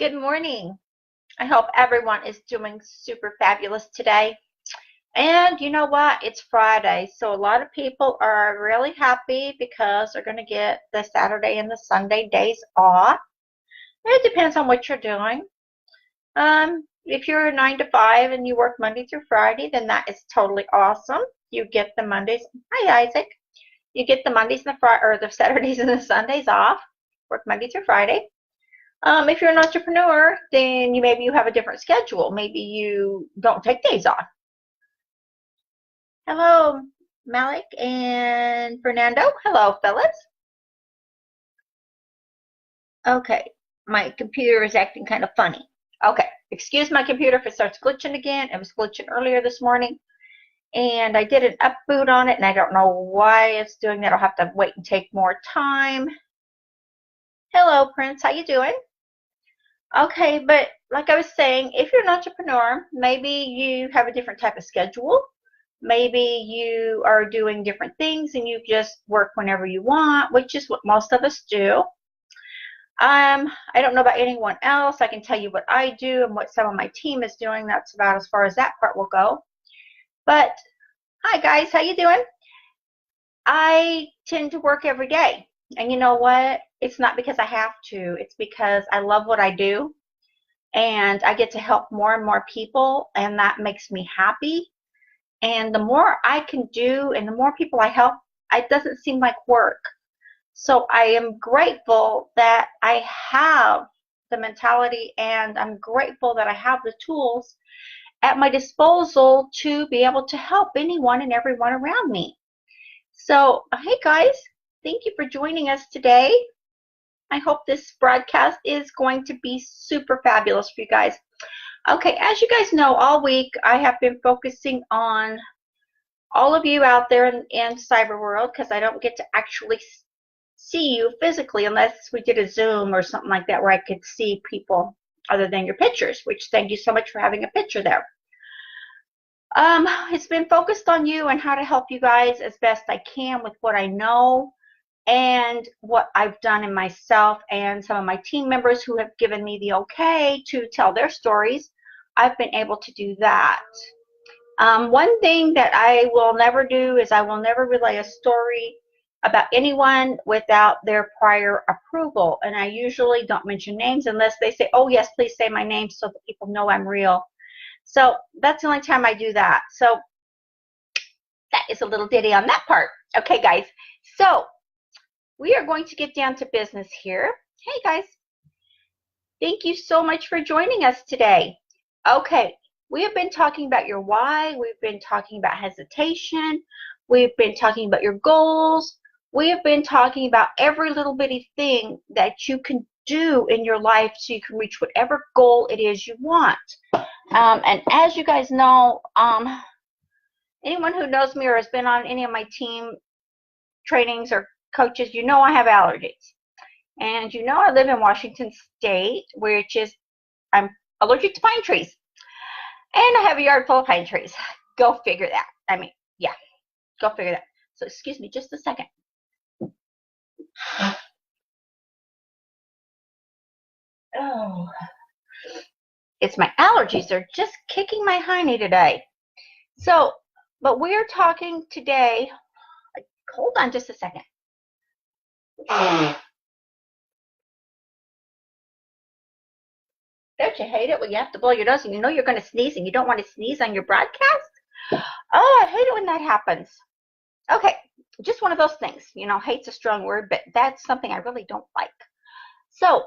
Good morning. I hope everyone is doing super fabulous today. And you know what? It's Friday, so a lot of people are really happy because they're going to get the Saturday and the Sunday days off. It depends on what you're doing. If you're a 9 to 5 and you work Monday through Friday, then that is totally awesome. You get the Mondays. Hi, Isaac. You get the Mondays and the Saturdays and the Sundays off. Work Monday through Friday. If you're an entrepreneur, then maybe you have a different schedule. Maybe you don't take days off. Hello, Malik and Fernando. Hello, fellas. Okay, my computer is acting kind of funny. Okay, excuse my computer if it starts glitching again. It was glitching earlier this morning, and I did an upboot on it, and I don't know why it's doing that. I'll have to wait and take more time. Hello, Prince. How you doing? Okay, but like I was saying, if you're an entrepreneur, maybe you have a different type of schedule. Maybe you are doing different things and you just work whenever you want, which is what most of us do. I don't know about anyone else. I can tell you what I do and what some of my team is doing. That's about as far as that part will go. But hi guys, how you doing? I tend to work every day. And you know what? It's not because I have to. It's because I love what I do and I get to help more and more people, and that makes me happy. And the more I can do and the more people I help, it doesn't seem like work. So I am grateful that I have the mentality, and I'm grateful that I have the tools at my disposal to be able to help anyone and everyone around me. So, hey guys, thank you for joining us today. I hope this broadcast is going to be super fabulous for you guys. Okay, as you guys know, all week I have been focusing on all of you out there in cyber world, because I don't get to actually see you physically unless we did a Zoom or something like that where I could see people other than your pictures, which thank you so much for having a picture there. It's been focused on you and how to help you guys as best I can with what I know and what I've done in myself, and some of my team members who have given me the okay to tell their stories. I've been able to do that. One thing that I will never do is I will never relay a story about anyone without their prior approval. And I usually don't mention names unless they say, oh yes, please say my name so that people know I'm real. So that's the only time I do that. So that is a little ditty on that part. Okay, guys. So we are going to get down to business here. Hey, guys. Thank you so much for joining us today. Okay, we have been talking about your why. We've been talking about hesitation. We've been talking about your goals. We have been talking about every little bitty thing that you can do in your life so you can reach whatever goal it is you want. And as you guys know, anyone who knows me or has been on any of my team trainings or coaches, you know I have allergies. And you know I live in Washington State, which is, I'm allergic to pine trees. And I have a yard full of pine trees. Go figure that. I mean, yeah, go figure that. So excuse me just a second. Oh, it's my allergies. They're just kicking my hiney today. So, but we're talking today. Hold on just a second. Don't you hate it when you have to blow your nose and you know you're going to sneeze and you don't want to sneeze on your broadcast? Oh, I hate it when that happens. Okay, just one of those things. You know, hate's a strong word, but that's something I really don't like. So,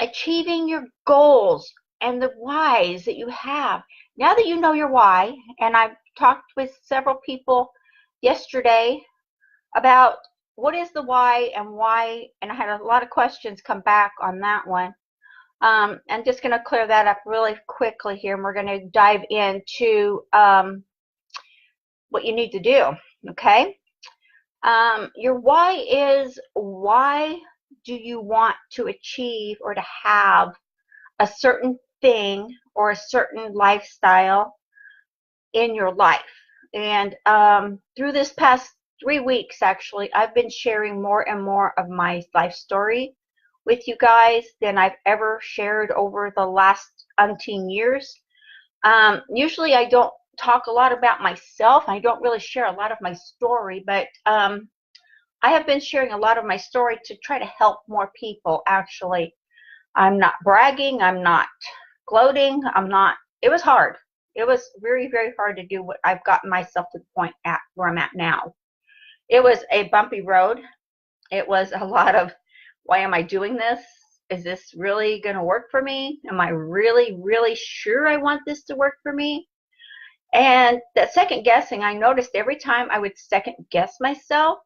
achieving your goals and the whys that you have. Now that you know your why, and I've talked with several people yesterday about what is the why and why, and I had a lot of questions come back on that one. I'm just going to clear that up really quickly here, and we're going to dive into what you need to do, okay? Your why is, why do you want to achieve or to have a certain thing or a certain lifestyle in your life? And through this past 3 weeks, actually, I've been sharing more and more of my life story with you guys than I've ever shared over the last umpteen years. Usually I don't talk a lot about myself. I don't really share a lot of my story, but I have been sharing a lot of my story to try to help more people, actually. I'm not bragging. I'm not gloating. It was hard. It was very, very hard to do what I've gotten myself to the point at where I'm at now. It was a bumpy road. It was a lot of, why am I doing this? Is this really going to work for me? Am I really, really sure I want this to work for me? And that second guessing, I noticed every time I would second guess myself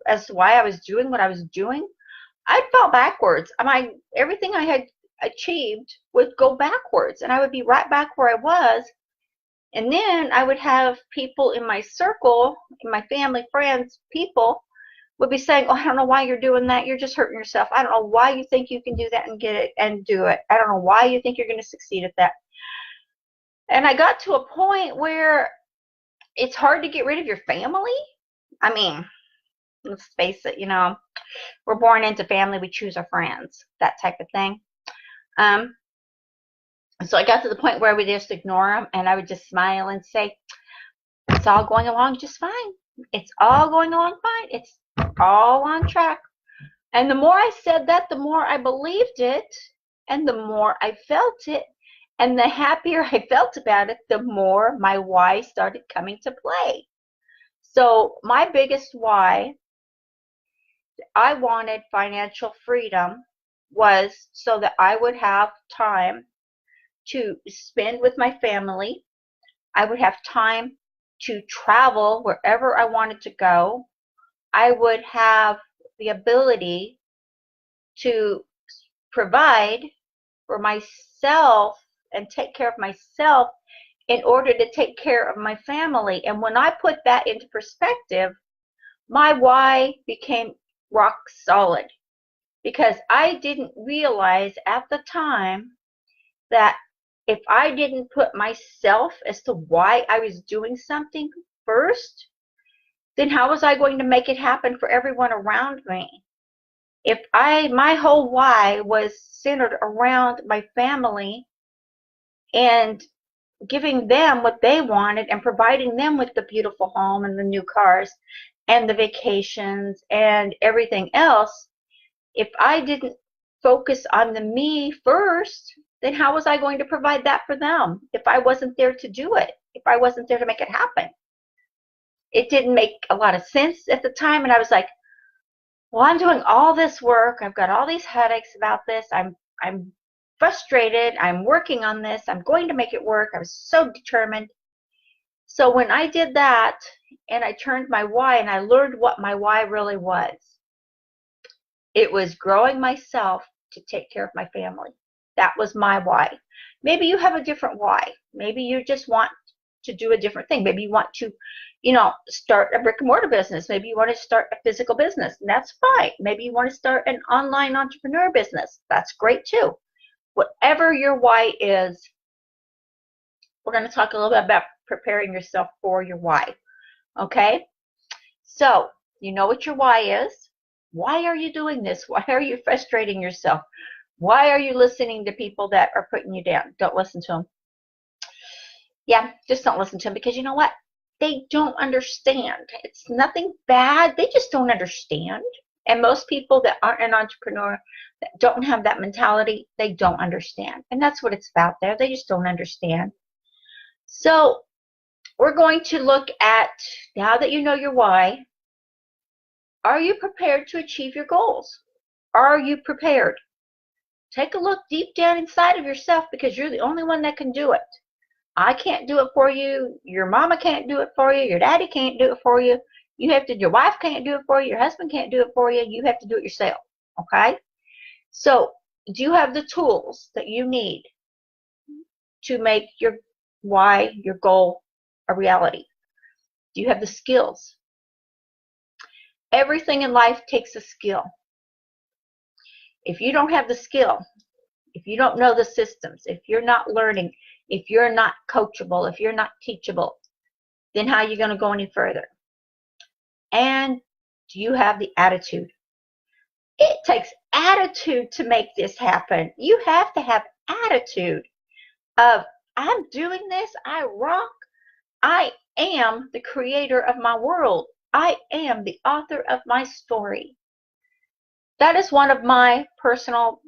as to why I was doing what I was doing, I'd fall backwards. Everything I had achieved would go backwards, and I would be right back where I was. And then I would have people in my circle, in my family, friends, people would be saying, oh, I don't know why you're doing that. You're just hurting yourself. I don't know why you think you can do that and get it and do it. I don't know why you think you're going to succeed at that. And I got to a point where it's hard to get rid of your family. I mean, let's face it, we're born into family, we choose our friends, that type of thing. So I got to the point where I would just ignore them, and I would just smile and say, it's all going along just fine. It's all going along fine. It's all on track. And the more I said that, the more I believed it, and the more I felt it, and the happier I felt about it, the more my why started coming to play. So my biggest why, I wanted financial freedom, was so that I would have time to spend with my family. I would have time to travel wherever I wanted to go. I would have the ability to provide for myself and take care of myself in order to take care of my family. And when I put that into perspective, my why became rock solid, because I didn't realize at the time that if I didn't put myself as to why I was doing something first, then how was I going to make it happen for everyone around me? If my whole why was centered around my family and giving them what they wanted and providing them with the beautiful home and the new cars and the vacations and everything else, if I didn't focus on the me first, then how was I going to provide that for them if I wasn't there to do it, if I wasn't there to make it happen? It didn't make a lot of sense at the time, and I was like, well, I'm doing all this work. I've got all these headaches about this. I'm frustrated. I'm working on this. I'm going to make it work. I was so determined. So when I did that and I turned my why and I learned what my why really was, it was growing myself to take care of my family. That was my why. Maybe you have a different why. Maybe you just want to do a different thing. Maybe you want to, start a brick and mortar business. Maybe you want to start a physical business, and that's fine. Maybe you want to start an online entrepreneur business. That's great too. Whatever your why is, we're going to talk a little bit about preparing yourself for your why. Okay? So, you know what your why is. Why are you doing this? Why are you frustrating yourself? Why are you listening to people that are putting you down? Don't listen to them. Yeah, just don't listen to them, because you know what? They don't understand. It's nothing bad. They just don't understand. And most people that aren't an entrepreneur, that don't have that mentality, they don't understand. And that's what it's about there. They just don't understand. So we're going to look at, now that you know your why, are you prepared to achieve your goals? Are you prepared? Take a look deep down inside of yourself, because you're the only one that can do it. I can't do it for you. Your mama can't do it for you. Your daddy can't do it for you. Your wife can't do it for you. Your husband can't do it for you. You have to do it yourself. Okay? So, do you have the tools that you need to make your why, your goal, a reality? Do you have the skills? Everything in life takes a skill. If you don't have the skill, if you don't know the systems, if you're not learning, if you're not coachable, if you're not teachable, then how are you going to go any further? And do you have the attitude? It takes attitude to make this happen. You have to have attitude of, I'm doing this, I rock, I am the creator of my world. I am the author of my story. That is one of my personal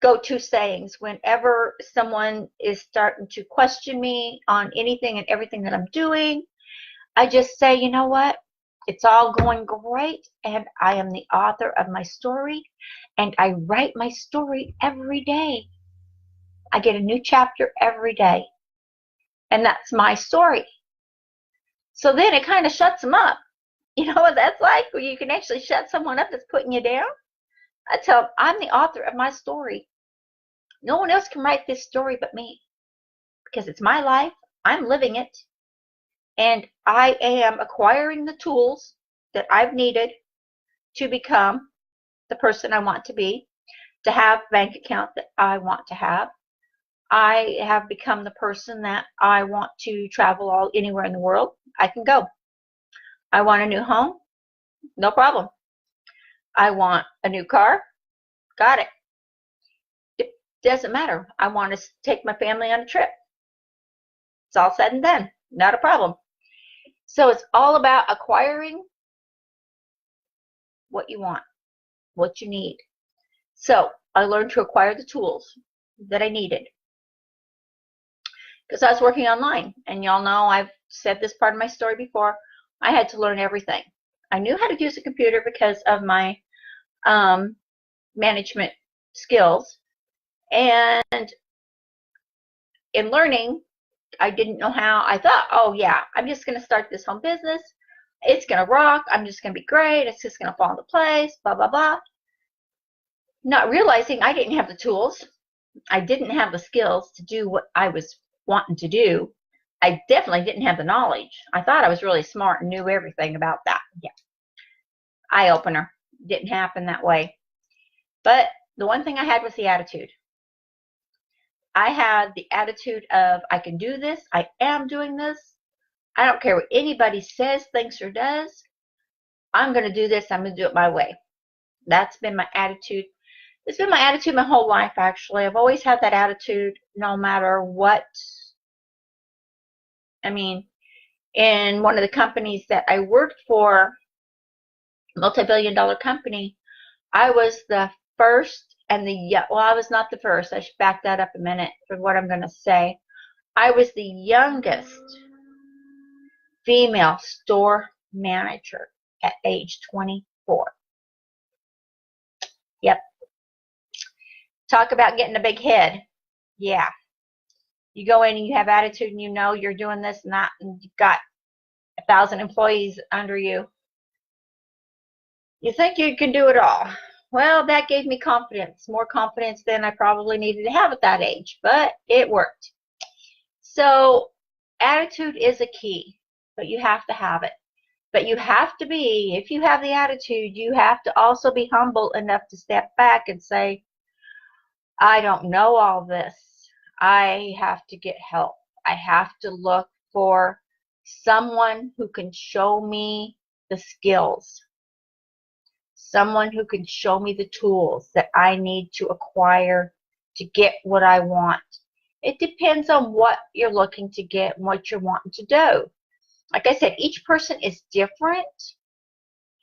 go-to sayings whenever someone is starting to question me on anything and everything that I'm doing. I just say, you know what? It's all going great, and I am the author of my story, and I write my story every day. I get a new chapter every day, and that's my story. So then it kind of shuts them up. You know what that's like, where you can actually shut someone up that's putting you down? I tell them, I'm the author of my story. No one else can write this story but me, because it's my life. I'm living it. And I am acquiring the tools that I've needed to become the person I want to be, to have a bank account that I want to have. I have become the person that I want to travel anywhere in the world. I can go. I want a new home. No problem. I want a new car. Got it. It doesn't matter. I want to take my family on a trip. It's all said and done. Not a problem. So it's all about acquiring what you want, what you need. So I learned to acquire the tools that I needed, because I was working online, and y'all know I've said this part of my story before. I had to learn everything. I knew how to use a computer because of my management skills, and in learning, I didn't know how. I thought, oh yeah, I'm just going to start this home business. It's going to rock. I'm just going to be great. It's just going to fall into place, blah, blah, blah. Not realizing I didn't have the tools. I didn't have the skills to do what I was wanting to do. I definitely didn't have the knowledge. I thought I was really smart and knew everything about that. Yeah. Eye opener. Didn't happen that way. But the one thing I had was the attitude. I had the attitude of, I can do this. I am doing this. I don't care what anybody says, thinks, or does. I'm going to do this. I'm going to do it my way. That's been my attitude. It's been my attitude my whole life, actually. I've always had that attitude no matter what. I mean, in one of the companies that I worked for, multi-billion-dollar company, I was the first and well, I was not the first. I should back that up a minute for what I'm going to say. I was the youngest female store manager at age 24. Yep. Talk about getting a big head. Yeah. You go in and you have attitude, and you know you're doing this and that, and you've got 1,000 employees under you. You think you can do it all. Well, that gave me confidence, more confidence than I probably needed to have at that age, but it worked. So attitude is a key, but you have to have it. But you have to be, if you have the attitude, you have to also be humble enough to step back and say, I don't know all this. I have to get help. I have to look for someone who can show me the skills. Someone who can show me the tools that I need to acquire to get what I want. It depends on what you're looking to get and what you're wanting to do. Like I said, each person is different,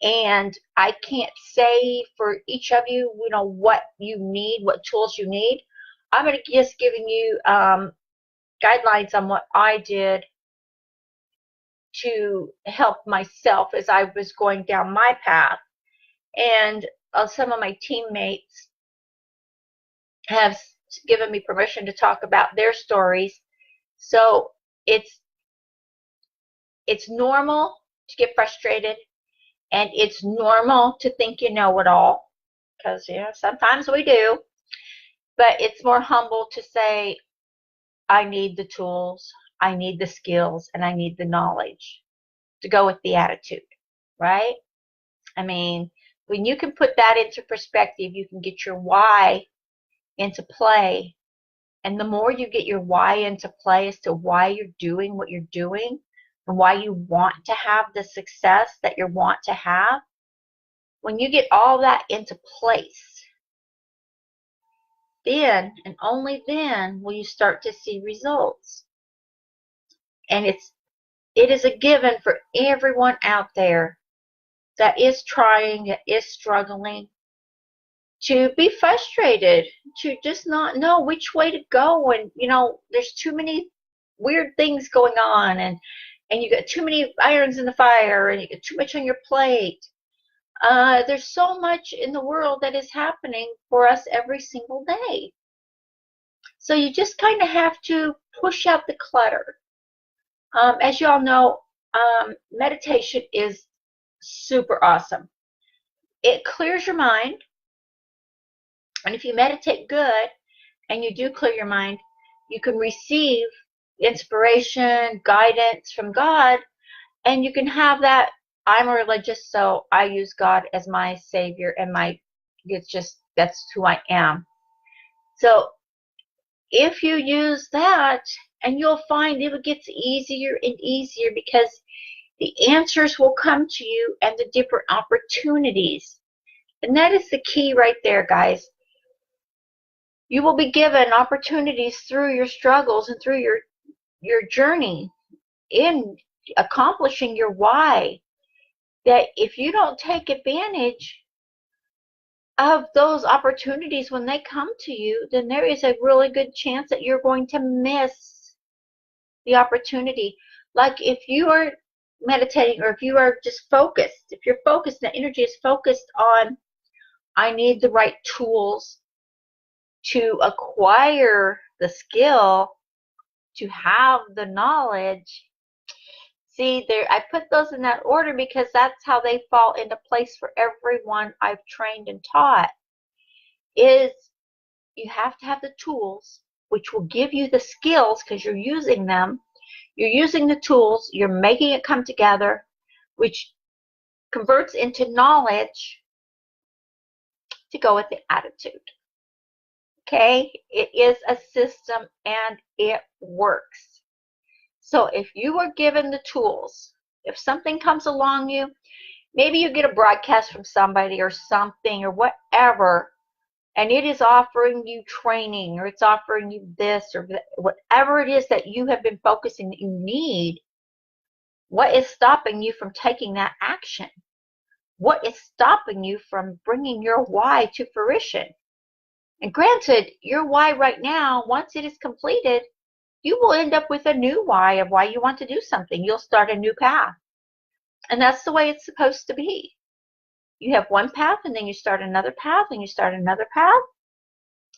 and I can't say for each of you, what you need, what tools you need. I'm going to just giving you guidelines on what I did to help myself as I was going down my path. And some of my teammates have given me permission to talk about their stories. So it's normal to get frustrated, and it's normal to think you know it all, because sometimes we do. But it's more humble to say, I need the tools, I need the skills, and I need the knowledge to go with the attitude, right? I mean, when you can put that into perspective, you can get your why into play. And the more you get your why into play as to why you're doing what you're doing and why you want to have the success that you want to have, When you get all that into place, then and only then will you start to see results. And it is a given for everyone out there that is trying, that is struggling, to be frustrated, to just not know which way to go. And, there's too many weird things going on, and you got too many irons in the fire, and you got too much on your plate. There's so much in the world that is happening for us every single day. So you just kind of have to push out the clutter. As you all know, meditation is super awesome. It clears your mind. And if you meditate good and you do clear your mind, you can receive inspiration, guidance from God, and you can have that. I'm religious, so I use God as my savior, and that's who I am. So if you use that, and you'll find it gets easier and easier, because the answers will come to you and the different opportunities. And that is the key right there, guys. You will be given opportunities through your struggles and through your journey in accomplishing your why, that if you don't take advantage of those opportunities when they come to you, then there is a really good chance that you're going to miss the opportunity. Like if you are meditating, or if you are just focused, if you're focused, the energy is focused on, I need the right tools to acquire the skill, to have the knowledge. See, I put those in that order because that's how they fall into place for everyone I've trained and taught. Is you have to have the tools, which will give you the skills because you're using them. You're using the tools, you're making it come together, which converts into knowledge to go with the attitude. Okay? It is a system and it works. So if you are given the tools, if something comes along you, maybe you get a broadcast from somebody or something or whatever, and it is offering you training, or it's offering you this or whatever it is that you have been focusing that you need, what is stopping you from taking that action? What is stopping you from bringing your why to fruition? And granted, your why right now, once it is completed, you will end up with a new why of why you want to do something. You'll start a new path. And that's the way it's supposed to be. You have one path, and then you start another path, and you start another path.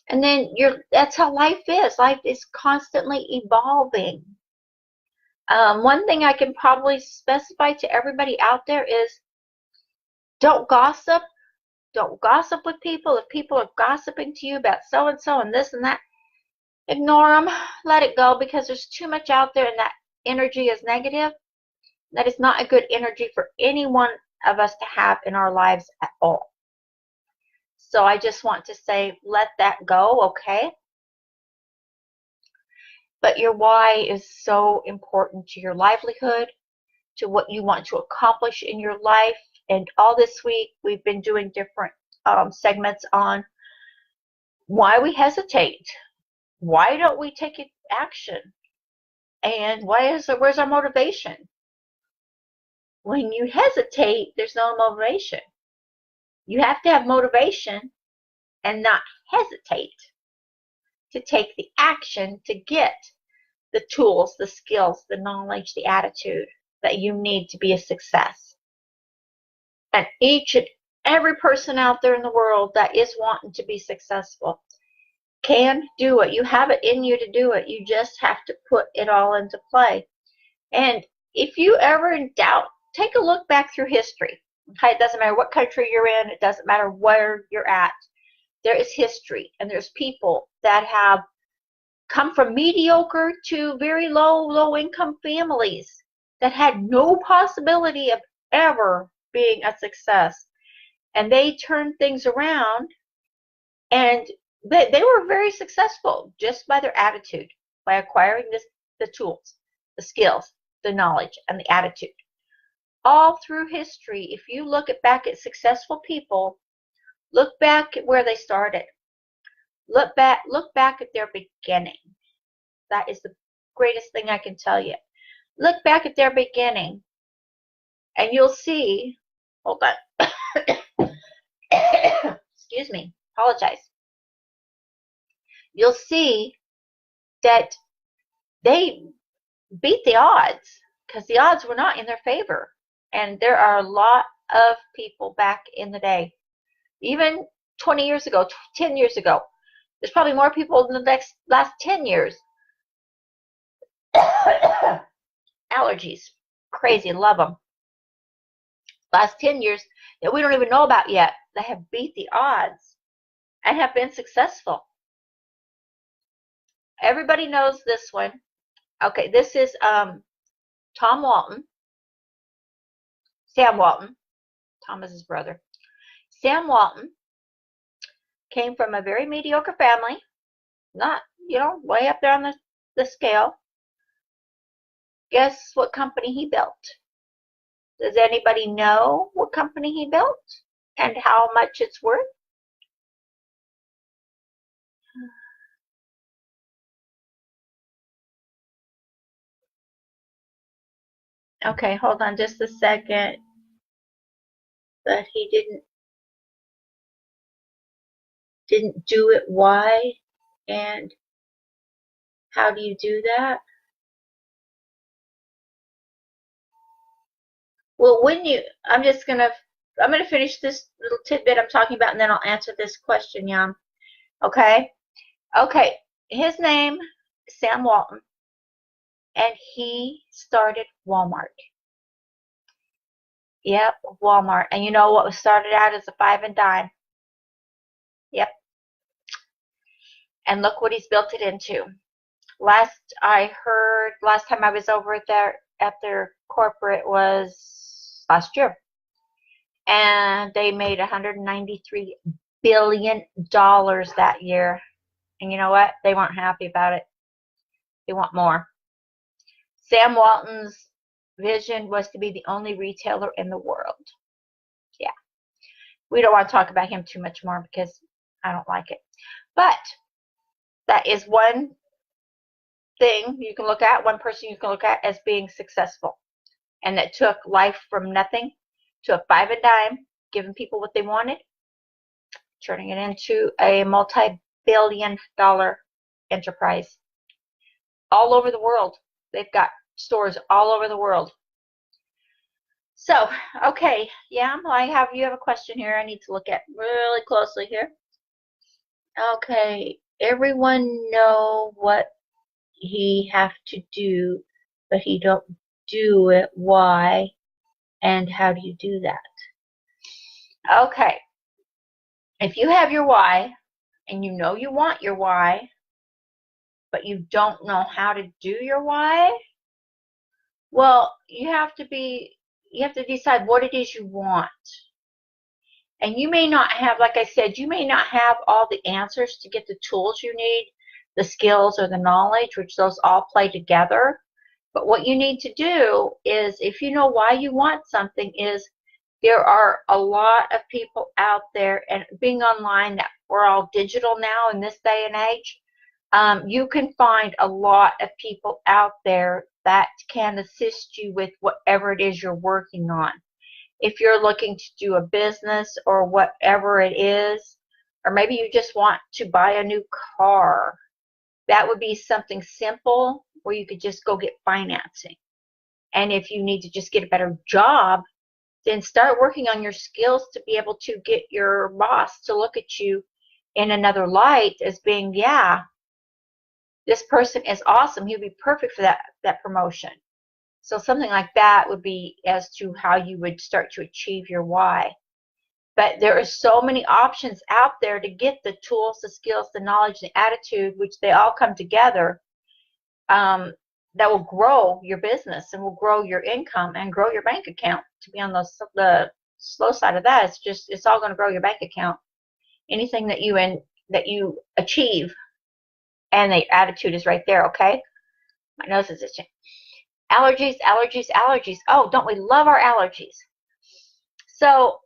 And then that's how life is. Life is constantly evolving. One thing I can probably specify to everybody out there is, don't gossip. Don't gossip with people. If people are gossiping to you about so-and-so and this and that, ignore them. Let it go, because there's too much out there, and that energy is negative. That is not a good energy for any one of us to have in our lives at all. So I just want to say, let that go, okay? But your why is so important to your livelihood, to what you want to accomplish in your life. And all this week, we've been doing different segments on why we hesitate. Why don't we take action? And where's our motivation? When you hesitate, there's no motivation. You have to have motivation and not hesitate to take the action to get the tools, the skills, the knowledge, the attitude that you need to be a success. And each and every person out there in the world that is wanting to be successful can do it. You have it in you to do it. You just have to put it all into play. And if you ever in doubt, take a look back through history. Okay, it doesn't matter what country you're in. It doesn't matter where you're at. There is history, and there's people that have come from mediocre to very low income families that had no possibility of ever being a success. And they turned things around, and they were very successful just by their attitude, by acquiring the tools, the skills, the knowledge, and the attitude. all through history, if you look back at successful people, look back at where they started. Look back at their beginning. That is the greatest thing I can tell you. Look back at their beginning, and you'll see, hold on. Excuse me, apologize. You'll see that they beat the odds because the odds were not in their favor. And there are a lot of people back in the day, even 20 years ago, 10 years ago. There's probably more people in the last 10 years. Allergies. Crazy. Love them. Last 10 years that we don't even know about yet that have beat the odds and have been successful. Everybody knows this one. Okay, this is Tom Walton. Sam Walton. Tom is his brother. Sam Walton came from a very mediocre family. Not, way up there on the scale. Guess what company he built? Does anybody know what company he built and how much it's worth? Okay, hold on just a second. But he didn't do it. Why? And how do you do that? Well, I'm gonna finish this little tidbit I'm talking about, and then I'll answer this question, Yum. Okay? Okay. His name, Sam Walton, and he started Walmart. Yep, Walmart. And you know what was started out as a 5 and dime? Yep. And look what he's built it into. Last time I was over at their corporate was last year. And they made $193 billion that year. And you know what? They weren't happy about it. They want more. Sam Walton's vision was to be the only retailer in the world. Yeah. We don't want to talk about him too much more because I don't like it. But that is one thing you can look at, one person you can look at as being successful. And that took life from nothing to a 5 and dime, giving people what they wanted, turning it into a multi-billion-dollar enterprise all over the world. They've got stores all over the world. So, okay, yeah, you have a question here I need to look at really closely here. Okay, everyone know what he have to do, but he don't do it. Why? And how do you do that? Okay, if you have your why, and you know you want your why, but you don't know how to do your why, well, you have to decide what it is you want. And you may not have, like I said, you may not have all the answers to get the tools you need, the skills or the knowledge, which those all play together. But what you need to do is, if you know why you want something, is there are a lot of people out there, and being online, that we're all digital now in this day and age, you can find a lot of people out there that can assist you with whatever it is you're working on. If you're looking to do a business or whatever it is, or maybe you just want to buy a new car, that would be something simple where you could just go get financing. And if you need to just get a better job, then start working on your skills to be able to get your boss to look at you in another light as being, yeah, this person is awesome. He'd be perfect for that promotion. So something like that would be as to how you would start to achieve your why. But there are so many options out there to get the tools, the skills, the knowledge, the attitude, which they all come together, that will grow your business and will grow your income and grow your bank account. To be on the slow side of that, it's all going to grow your bank account. Anything that you achieve, and the attitude is right there. Okay, my nose is itching. Allergies, allergies, allergies. Oh, don't we love our allergies? So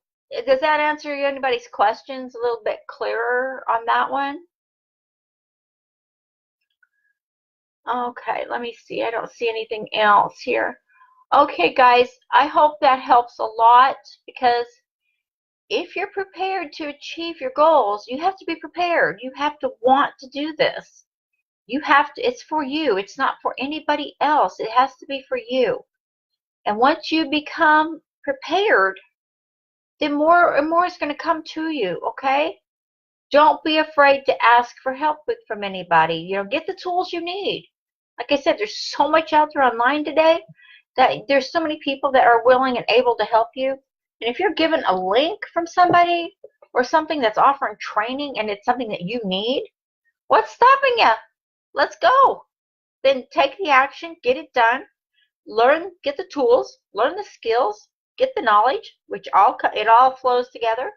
does that answer anybody's questions a little bit clearer on that one? Okay, let me see. I don't see anything else here. Okay, guys, I hope that helps a lot, because if you're prepared to achieve your goals, you have to be prepared. You have to want to do this. You have to, it's for you. It's not for anybody else. It has to be for you. And once you become prepared, then more and more is going to come to you, okay? Don't be afraid to ask for help from anybody. You know, get the tools you need. Like I said, there's so much out there online today that there's so many people that are willing and able to help you. And if you're given a link from somebody or something that's offering training and it's something that you need, what's stopping you? Let's go. Then take the action, get it done, learn, get the tools, learn the skills, get the knowledge, which it all flows together.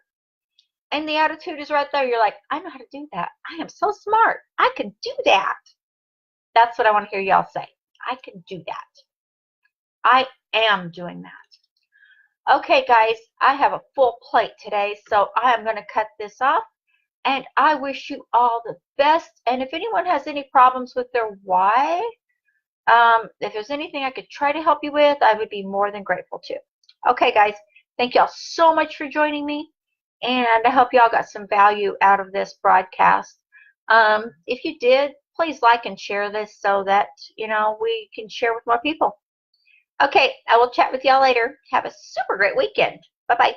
And the attitude is right there. You're like, I know how to do that. I am so smart. I can do that. That's what I want to hear y'all say. I can do that. I am doing that. Okay, guys, I have a full plate today, so I am going to cut this off. And I wish you all the best. And if anyone has any problems with their why, if there's anything I could try to help you with, I would be more than grateful to. Okay, guys, thank y'all so much for joining me. And I hope y'all got some value out of this broadcast. If you did, please like and share this so that, you know, we can share with more people. Okay, I will chat with y'all later. Have a super great weekend. Bye-bye.